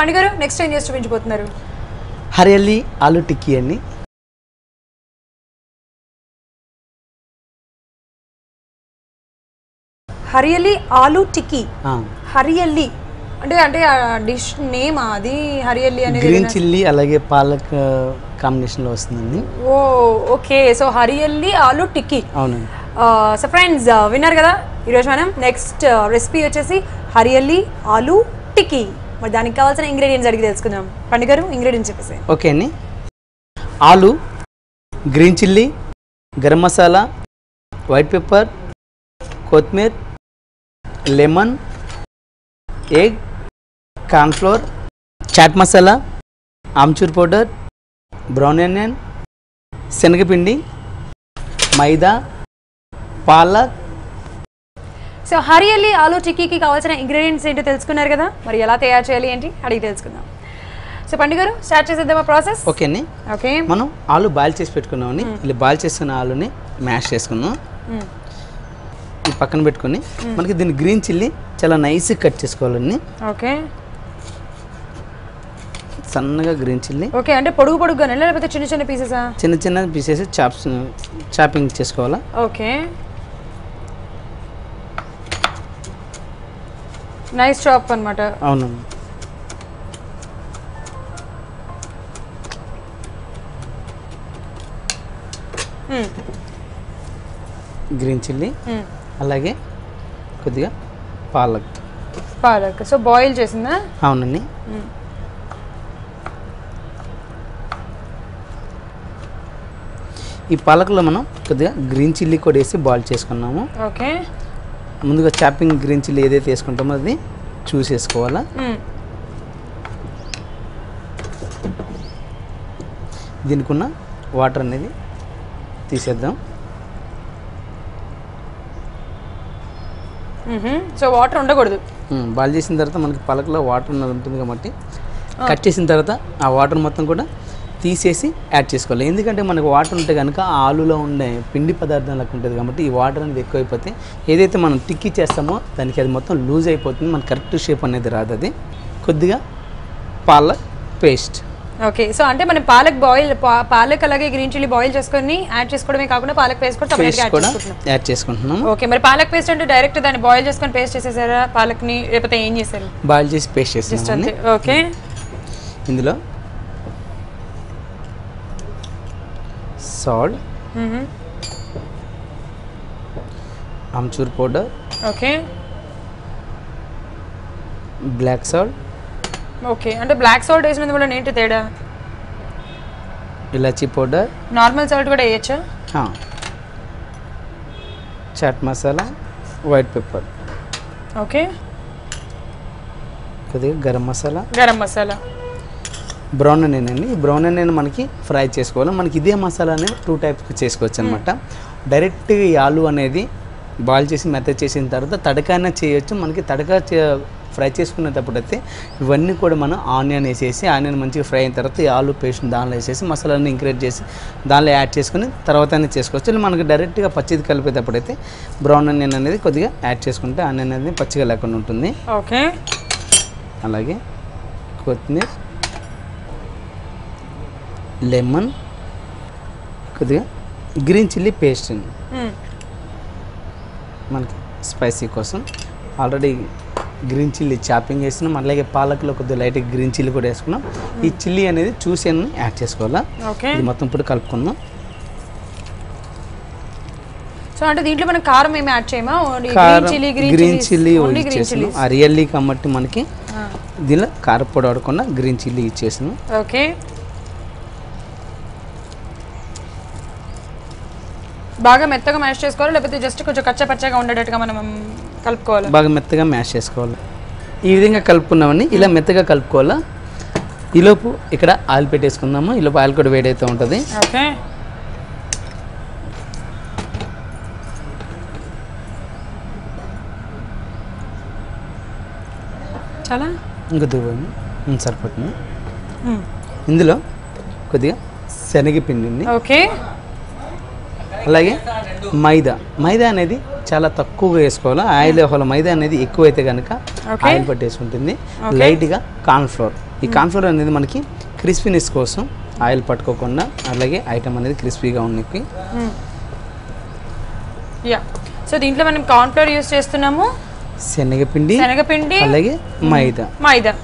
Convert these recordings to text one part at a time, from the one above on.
పండు గారు నెక్స్ట్ ఏం చేసి చూపించబోతున్నారు? హరియల్లీ ఆలు టిక్కీ అండి. హరియల్లీ ఆలు టిక్కీ. హరియల్లీ అంటే అంటే డిష్ నేమ్ అది హరియల్లీ అనేది గ్రీన్ చిల్లీ అలాగే పాలక్ కాంబినేషన్ లో వస్తుందండి. ఓ ఓకే, సో హరియల్లీ ఆలు టిక్కీ. అవునండి. సో ఫ్రెండ్స్ విన్నారు కదా, ఈరోజు మనం నెక్స్ట్ రెసిపీ వచ్చేసి హరియల్లీ ఆలు టిక్కీ. మరి దానికి కావాల్సిన ఇంగ్రీడియంట్స్ అడిగి తెలుసుకుందాం. పండు గారు ఇంగ్రీడియంట్స్ చెప్పేసి. ఓకే అండి. Aloo, green chilli, garam masala, white pepper, కొత్తిమీర, lemon, egg, cornflour, chaat masala, amchur powder, brown onion, శనగపిండి, మైదా, పాలక్. సో హరియల్లీ ఆలు టిక్కీకి కావాల్సిన ఇంగ్రీడియంట్స్ ఏంటో తెలుసుకున్నారు కదా, మరి ఎలా తయారు చేయాలి ఏంటి అడిగి తెలుసుకుందాం. సో పండు గారు స్టార్ట్ చేసేద్దామా ప్రాసెస్? ఓకే అండి. ఓకే, మనం ఆలు బాయిల్ చేసి పెట్టుకున్నామని ఇలా బాయిల్ చేసుకున్న ఆలుని మ్యాష్ చేసుకుందాం. ఈ పక్కన పెట్టుకొని మనకి దీన్ని గ్రీన్ చిల్లీ చాలా నైస్గా కట్ చేసుకోవాలండి. ఓకే, సన్నగా గ్రీన్ చిల్లీ. ఓకే, అంటే పొడుగు పొడుగుగానే లేకపోతే చిన్న చిన్న పీసెసా? చిన్న చిన్న పీసెస్ చాపింగ్ చేసుకోవాలా. ఓకే, నైస్ చాప్ అన్నమాట. అవునండి. గ్రీన్ చిల్లీ అలాగే కొద్దిగా పాలక్. పాలక్ సో బాయిల్ చేసిందా? అవునండి. ఈ పాలకులో మనం కొద్దిగా గ్రీన్ చిల్లీ కూడా వేసి బాయిల్ చేసుకున్నాము. ఓకే, ముందుగా చాపింగ్ గ్రీన్ చిల్లీ ఏదైతే వేసుకుంటామో అది చూసేసుకోవాలా. దీనికి ఉన్న వాటర్ అనేది తీసేద్దాం. సో వాటర్ ఉండకూడదు. బాయిల్ చేసిన తర్వాత మనకి పలకలో వాటర్ ఉంటుంది కాబట్టి కట్ చేసిన తర్వాత ఆ వాటర్ మొత్తం కూడా తీసేసి యాడ్ చేసుకోవాలి. ఎందుకంటే మనకు వాటర్ ఉంటే కనుక ఆ ఆలులో ఉండే పిండి పదార్థాలకు ఉంటుంది కాబట్టి ఈ వాటర్ అనేది ఎక్కువైపోతే ఏదైతే మనం టిక్కీ చేస్తామో దానికి అది మొత్తం లూజ్ అయిపోతుంది, మనకు కరెక్ట్ షేప్ అనేది రాదు. అది కొద్దిగా పాలక్ పేస్ట్. ఓకే, సో అంటే మనం పాలక్ అలాగే గ్రీన్ చిల్లీ బాయిల్ చేసుకొని యాడ్ చేసుకోవడమే కాకుండా పాలక్ పేస్ట్ కూడా యాడ్ చేసుకుంటున్నాం. ఓకే, మరి పాలక్ పేస్ట్ అంటే డైరెక్ట్ దాన్ని బాయిల్ చేసుకొని పేస్ట్ చేసేసారా పాలక్ ని, లేకపోతే ఏం చేశారు? బాయిల్ చేసి పేస్ట్ చేస్తాం. ఓకే, ఇందులో salt, amchur powder, okay, black salt. Okay, అంటే బ్లాక్ సాల్ట్ వేసినందుకు కూడా ఏంటి తేడా? ఇలాచీ పౌడర్, నార్మల్ సాల్ట్ కూడా వేయచ్చా? Chaat masala, white pepper. Okay, కొద్దిగా గరం మసాలా, బ్రౌన్ ఆనియన్ అండి. ఈ బ్రౌన్ ఆనియన్ మనకి ఫ్రై చేసుకోవాలి. మనకి ఇదే మసాలా అనేది 2 టైప్స్ చేసుకోవచ్చు అనమాట. డైరెక్ట్గా ఈ ఆలు అనేది బాయిల్ చేసి మెత్తగా చేసిన తర్వాత తడకైనా చేయొచ్చు. మనకి తడక ఫ్రై చేసుకునేటప్పుడు అయితే ఇవన్నీ కూడా మనం ఆనియన్ వేసేసి ఆనియన్ మంచిగా ఫ్రై అయిన తర్వాత ఈ ఆలు పేస్ట్ దానిలో వేసేసి మసాలాని ఇంక్రీజ్ చేసి దానిలో యాడ్ చేసుకుని తర్వాత అనేది చేసుకోవచ్చు. మనకి డైరెక్ట్గా పచ్చిది కలిపేటప్పుడు అయితే బ్రౌన్ ఆనియన్ అనేది కొద్దిగా యాడ్ చేసుకుంటే ఆనియన్ అనేది పచ్చిగా లేకుండా ఉంటుంది. ఓకే, అలాగే కొత్తిమీర, లెమన్, కొద్దిగా గ్రీన్ చిల్లీ పేస్ట్ అండి మనకి స్పైసీ కోసం. ఆల్రెడీ గ్రీన్ చిల్లీ చాపింగ్ వేసినాం, అలాగే పాలకులో కొద్దిగా లైట్గా గ్రీన్ చిల్లీ కూడా వేసుకున్నాం. ఈ చిల్లీ అనేది చూసి యాడ్ చేసుకోవాలా. ఇది మొత్తం ఇప్పుడు కలుపుకుందాం. సో అంటే దీంట్లో మనం కారం ఏమి యాడ్ చేయమా? గ్రీన్ చిల్లీ ఇచ్చేసాను. హరియల్లీ కాబట్టి మనకి దీనిలో కారపొడి వాడకుండా గ్రీన్ చిల్లీ ఇచ్చేసాను. ఓకే, బాగా మెత్తగా మ్యాష్ చేసుకోవాలి లేకపోతే జస్ట్ కొంచెం కచ్చా పచ్చగా ఉండేటట్టుగా మనం కలుపుకోవాలి? బాగా మెత్తగా మ్యాష్ చేసుకోవాలి. ఈ విధంగా కలుపుకున్నామని ఇలా మెత్తగా కలుపుకోవాలా. ఈలోపు ఇక్కడ ఆయిల్ పెట్టేసుకుందాము. ఈలోపు ఆయిల్ కూడా వేడైతే ఉంటుంది. ఓకే, చాలా ఇంకా దువ్వండి సరిపోతుంది. ఇందులో కొద్దిగా శనగపిండి, ఓకే, అలాగే మైదా అనేది చాలా తక్కువగా వేసుకోవాలి. ఆయిల్ మైదా అనేది ఎక్కువైతే కనుక ఆయిల్ పట్టేసుకుంటుంది. లైట్గా కార్న్ఫ్లోర్ ఈ కార్న్ఫ్లోర్ అనేది మనకి క్రిస్పీనెస్ కోసం ఆయిల్ పట్టుకోకుండా అలాగే ఐటమ్ అనేది క్రిస్పీగా ఉన్నకి. యా, సో దీంట్లో మనం కార్న్ఫ్లోర్ యూస్ చేస్తున్నాము, శనగపిండి అలాగే మైదా.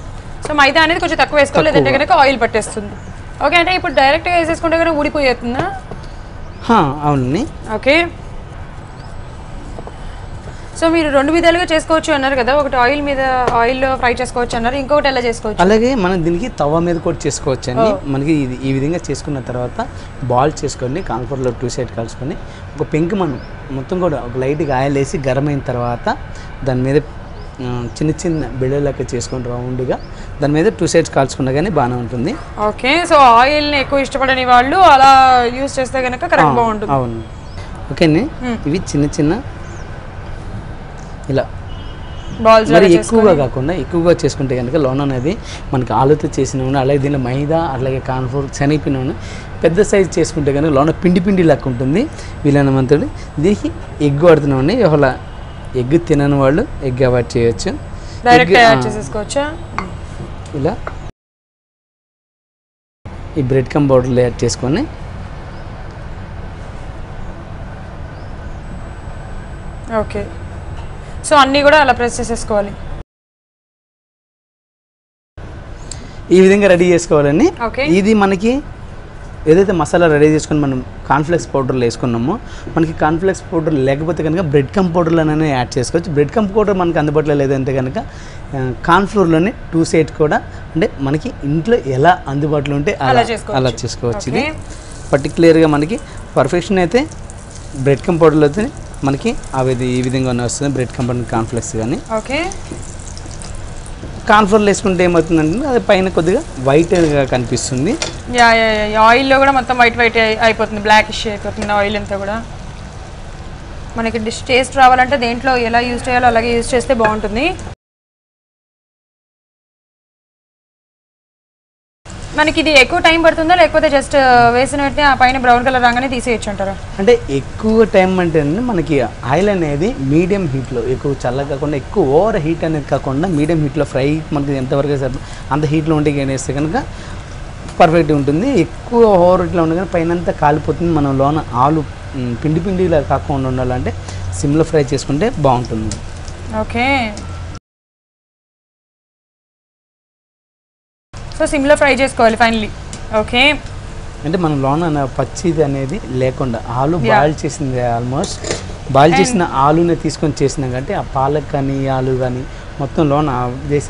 సో మైదా అనేది కొంచెం తక్కువ వేసుకోవాలి, లేదంటే కనుక ఆయిల్ పట్టేస్తుంది. ఓకే, అంటే ఇప్పుడు డైరెక్ట్గా వేసేసుకుంటే కనుక ఊడిపోయేస్తుందా? అవునండి. ఓకే, సో మీరు 2 విధాలుగా చేసుకోవచ్చు అన్నారు కదా, ఒకటి ఆయిల్లో ఫ్రై చేసుకోవచ్చు అన్నారు, ఇంకొకటి ఎలా చేసుకోవచ్చు? అలాగే మనం దీనికి తవా మీద కూడా చేసుకోవచ్చు అండి. మనకి ఇది ఈ విధంగా చేసుకున్న తర్వాత బాల్ చేసుకొని కార్న్ఫ్లోర్లో 2 సైడ్ కలుసుకొని ఒక పెంకు మనం మొత్తం కూడా ఒక లైట్గా ఆయిల్ వేసి గరం అయిన తర్వాత దాని మీద చిన్న చిన్న బిళ్ళలకి చేసుకొని రౌండ్గా దాని మీద 2 సైడ్స్ కాల్చుకున్నా కానీ బాగానే ఉంటుంది. ఓకే, సో ఆయిల్ని ఎక్కువ ఇష్టపడని వాళ్ళు అలా యూస్ చేస్తే కనుక కరెక్ట్ బాగుంటుంది. అవును. ఓకేనే, ఇవి చిన్న చిన్న ఇలా బాల్స్ మరి ఎక్కువగా చేసుకుంటే కనుక లోన్ అనేది మనకి ఆలుతో చేసిన నూనె, అలాగే దీనిలో మైదా అలాగే కార్న్ఫ్లోర్ శనగపిండి నూనె పెద్ద సైజ్ చేసుకుంటే కనుక లోన పిండి లాగా ఉంటుంది. వీలైనంతటి దీనికి ఎగ్ వాడుతున్నామండి. ఒకవేళ ఎగ్ తినని వాళ్ళు ఎగ్ అవాయిడ్ చేయొచ్చు. ఇలా ఈ బ్రెడ్ కమ్ పౌడర్లో యాడ్ చేసుకొని ఓకే, సో అన్నీ కూడా అలా ప్రెస్ చేసేసుకోవాలి. ఈ విధంగా రెడీ చేసుకోవాలండి. ఇది మనకి ఏదైతే మసాలా రెడీ చేసుకొని మనం కార్న్ఫ్లెక్స్ పౌడర్లో వేసుకున్నామో, మనకి కార్న్ఫ్లెక్స్ పౌడర్ లేకపోతే కనుక బ్రెడ్ కమ్ పౌడర్లోనే యాడ్ చేసుకోవచ్చు. బ్రెడ్ కమ్ పౌడర్ మనకి అందుబాటులో లేదంటే కనుక కార్న్ఫ్లోర్లోనే 2 సైడ్ కూడా అంటే మనకి ఇంట్లో ఎలా అందుబాటులో ఉంటే అలా చేసుకోవచ్చు. ఇది పర్టికులర్గా మనకి పర్ఫెక్షన్ అయితే బ్రెడ్ కమ్ పౌడర్లో అయితే మనకి అవి ఈ విధంగా వస్తుంది. బ్రెడ్ కమ్ పౌడర్ కార్న్ఫ్లెక్స్ కానీ కార్న్ఫ్లోర్లో వేసుకుంటే ఏమవుతుందంటే అది పైన కొద్దిగా వైట్గా కనిపిస్తుంది. ఆయిల్లో కూడా మొత్తం వైట్ అయిపోతుంది, బ్లాకిష్ అయిపోతుంది ఆయిల్ అంతా కూడా. మనకి డిష్ టేస్ట్ రావాలంటే దేంట్లో ఎలా యూజ్ చేయాలో అలాగే యూజ్ చేస్తే బాగుంటుంది. మనకి ఇది ఎక్కువ టైం పడుతుందా, లేకపోతే జస్ట్ వేసిన వెంటనే ఆ పైన బ్రౌన్ కలర్ రాగానే తీసేయచ్చు అంటారా? అంటే ఎక్కువ టైం అంటే మనకి ఆయిల్ అనేది మీడియం హీట్లో, ఎక్కువ చల్లగా కాకుండా ఎక్కువ ఓవర్ హీట్ అనేది కాకుండా మీడియం హీట్లో ఫ్రై మనకి ఎంతవరకు సరే అంత హీట్లో ఉంటే వేస్తే కనుక పర్ఫెక్ట్గా ఉంటుంది. ఎక్కువ ఓవర్ హీట్లో ఉండే కానీ పైన అంతా కాలిపోతుంది. మనం లోన ఆలు పిండిలా కాకుండా ఉండాలంటే సిమ్లో ఫ్రై చేసుకుంటే బాగుంటుంది. ఓకే, సో సిమ్లో ఫ్రై చేసుకోవాలి ఫైనలీ. ఓకే, అంటే మనం లోన పచ్చిది అనేది లేకుండా ఆలు బాయిల్ చేసింది, ఆల్మోస్ట్ బాయిల్ చేసిన ఆలునే తీసుకొని చేసినాం కాబట్టి ఆ పాలక్ కానీ ఆలు కానీ మొత్తం లోన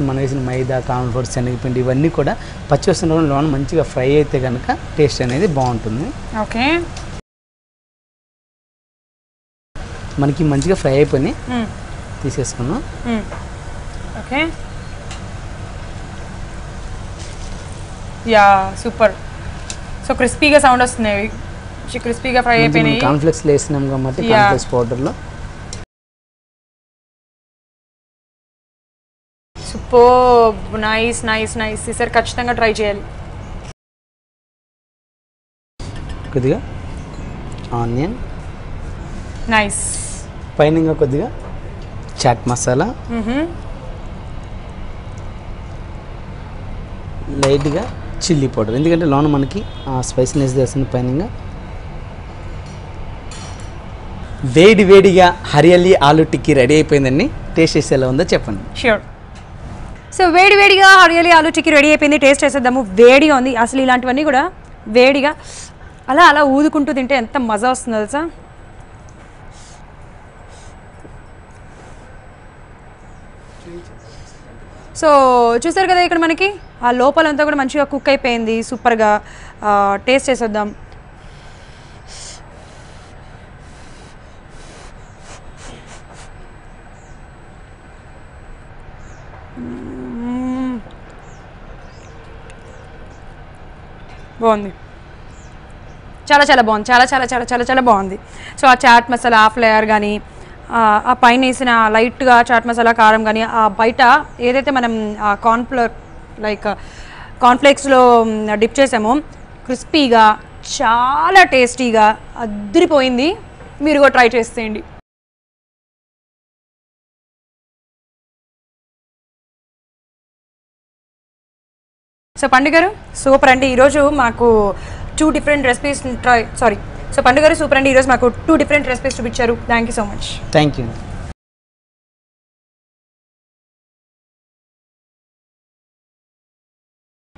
మనం వేసిన మైదా కార్న్ఫ్లోర్ శనగపిండి ఇవన్నీ కూడా పచ్చి వస్తున్న లోన మంచిగా ఫ్రై అయితే కనుక టేస్ట్ అనేది బాగుంటుంది. ఓకే, మనకి మంచిగా ఫ్రై అయిపోయి తీసేసుకున్నాం. Okay, yeah super. సో క్రిస్పీగా సౌండ్ వస్తున్నాయి, క్రిస్పీగా ఫ్రై అయిపోయినాయి. కార్న్ఫ్లెక్స్లో వేసినాం కాబట్టి కార్న్ఫ్లెక్స్ పౌడర్లో సూపర్, నైస్ నైస్ నైస్. ఈసారి ఖచ్చితంగా ట్రై చేయాలి. కొద్దిగా ఆనియన్, నైస్, పైన కొద్దిగా చాట్ మసాలా, లైట్గా చిల్లీ పౌడర్, ఎందుకంటే లోన మనకి స్పైసీనెస్ చేస్తుంది. పైన వేడిగా హరియల్లీ ఆలు టిక్కీ రెడీ అయిపోయిందండి. టేస్ట్ చేసి ఎలా ఉందో చెప్పండి. ష్యూర్. సో వేడిగా హరియల్లీ ఆలు టిక్కీ రెడీ అయిపోయింది. టేస్ట్ చేసేద్దాము. వేడిగా ఉంది అసలు. ఇలాంటివన్నీ కూడా వేడిగా అలా ఊదుకుంటూ తింటే ఎంత మజా వస్తుందో తెలుసా. సో చూసారు కదా, ఇక్కడ మనకి ఆ లోపలంతా కూడా మంచిగా కుక్ అయిపోయింది. సూపర్గా టేస్ట్ చేసేద్దాం. బాగుంది, చాలా బాగుంది, చాలా బాగుంది. సో ఆ చాట్ మసాలా ఆ ఫ్లేవర్ కానీ ఆ పైన వేసిన లైట్గా చాట్ మసాలా కారం కానీ ఆ బయట ఏదైతే మనం కార్న్ఫ్లేక్స్లో డిప్ చేసామో క్రిస్పీగా చాలా టేస్టీగా అదిరిపోయింది. మీరు కూడా ట్రై చేసేయండి. సో పండు గారు సూపర్ అండి. ఈరోజు మాకు 2 డిఫరెంట్ రెసిపీస్ సో పండు గారు సూపర్ అండి. ఈరోజు మాకు 2 డిఫరెంట్ రెసిపీస్ చూపించారు. Thank you so much. Thank you.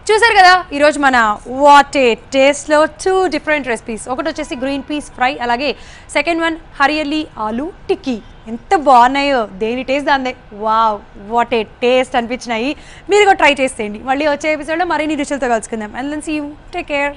చూసారు కదా ఈరోజు మన వాట్ ఏ టేస్ట్లో 2 డిఫరెంట్ రెసిపీస్. ఒకటి వచ్చేసి గ్రీన్ పీస్ ఫ్రై, అలాగే సెకండ్ వన్ హరియల్లీ ఆలూ టిక్కీ. ఎంత బాగున్నాయో, దేని టేస్ట్ దాందే. వావ్, వాట్ ఏ టేస్ట్ అనిపించినాయి. మీరు కూడా ట్రై చేసేయండి. మళ్ళీ వచ్చే ఎపిసోడ్లో మరిన్ని రుచులతో కలుసుకుందాం. And then see you. Take care.